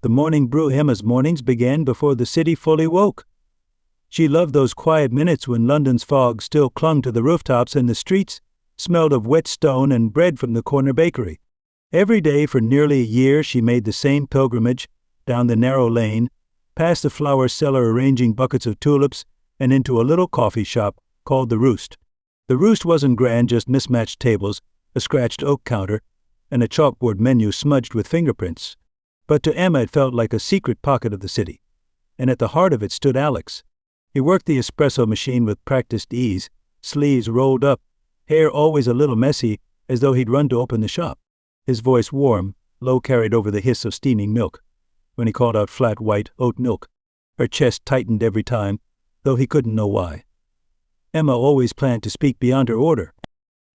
The morning brew. Emma's mornings began before the city fully woke. She loved those quiet minutes when London's fog still clung to the rooftops and the streets smelled of wet stone and bread from the corner bakery. Every day for nearly a year she made the same pilgrimage down the narrow lane, past the flower seller arranging buckets of tulips, and into a little coffee shop called The Roost. The Roost wasn't grand, just mismatched tables, a scratched oak counter, and a chalkboard menu smudged with fingerprints. But to Emma it felt like a secret pocket of the city, and at the heart of it stood Alex. He worked the espresso machine with practiced ease, sleeves rolled up, hair always a little messy, as though he'd run to open the shop. His voice warm, low carried over the hiss of steaming milk. When he called out flat white oat milk, her chest tightened every time, though he couldn't know why. Emma always planned to speak beyond her order.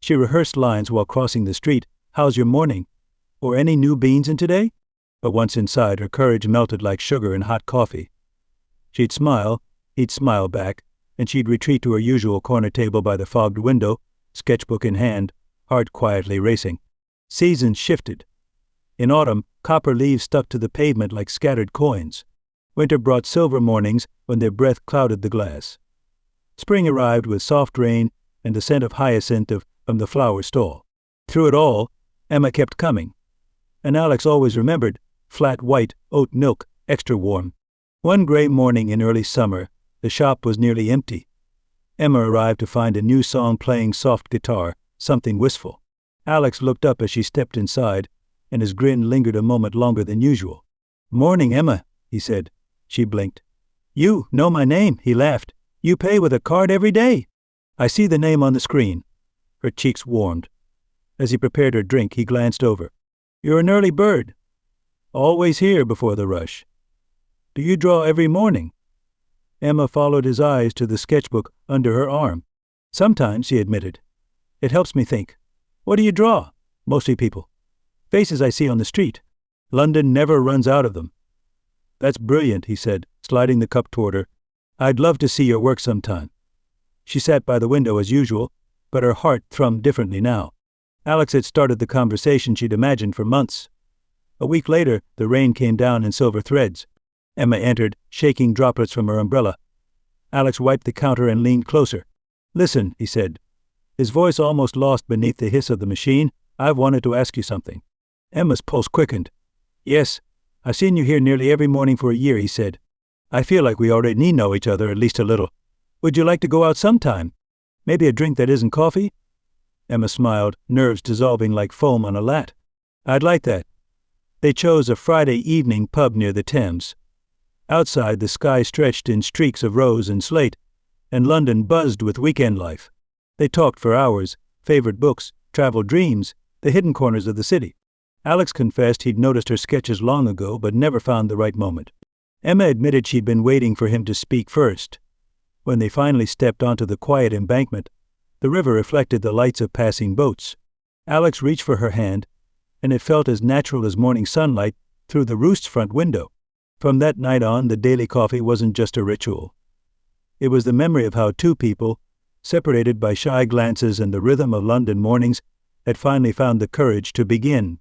She rehearsed lines while crossing the street. "How's your morning?" Or "Any new beans in today?" But once inside, her courage melted like sugar in hot coffee. She'd smile, he'd smile back, and she'd retreat to her usual corner table by the fogged window, sketchbook in hand, heart quietly racing. Seasons shifted. In autumn, copper leaves stuck to the pavement like scattered coins. Winter brought silver mornings when their breath clouded the glass. Spring arrived with soft rain and the scent of hyacinth from the flower stall. Through it all, Emma kept coming. And Alex always remembered flat white oat milk, extra warm. One gray morning in early summer, the shop was nearly empty. Emma arrived to find a new song playing soft guitar, something wistful. Alex looked up as she stepped inside, and his grin lingered a moment longer than usual. "Morning, Emma," he said. She blinked. "You know my name," he laughed. "You pay with a card every day." "I see the name on the screen." Her cheeks warmed. As he prepared her drink, he glanced over. "You're an early bird. Always here before the rush. Do you draw every morning?" Emma followed his eyes to the sketchbook under her arm. "Sometimes," he admitted. "It helps me think." "What do you draw?" "Mostly people. Faces I see on the street. London never runs out of them." "That's brilliant," he said, sliding the cup toward her. "I'd love to see your work sometime." She sat by the window as usual, but her heart thrummed differently now. Alex had started the conversation she'd imagined for months. A week later, the rain came down in silver threads. Emma entered, shaking droplets from her umbrella. Alex wiped the counter and leaned closer. "Listen," he said, his voice almost lost beneath the hiss of the machine. "I've wanted to ask you something." Emma's pulse quickened. "Yes, I've seen you here nearly every morning for a year," he said. "I feel like we already know each other at least a little. Would you like to go out sometime? Maybe a drink that isn't coffee?" Emma smiled, nerves dissolving like foam on a latte. "I'd like that." They chose a Friday evening pub near the Thames. Outside, the sky stretched in streaks of rose and slate, and London buzzed with weekend life. They talked for hours, favorite books, travel dreams, the hidden corners of the city. Alex confessed he'd noticed her sketches long ago, but never found the right moment. Emma admitted she'd been waiting for him to speak first. When they finally stepped onto the quiet embankment, the river reflected the lights of passing boats. Alex reached for her hand, and it felt as natural as morning sunlight through the Roost's front window. From that night on, the daily coffee wasn't just a ritual. It was the memory of how two people, separated by shy glances and the rhythm of London mornings, had finally found the courage to begin.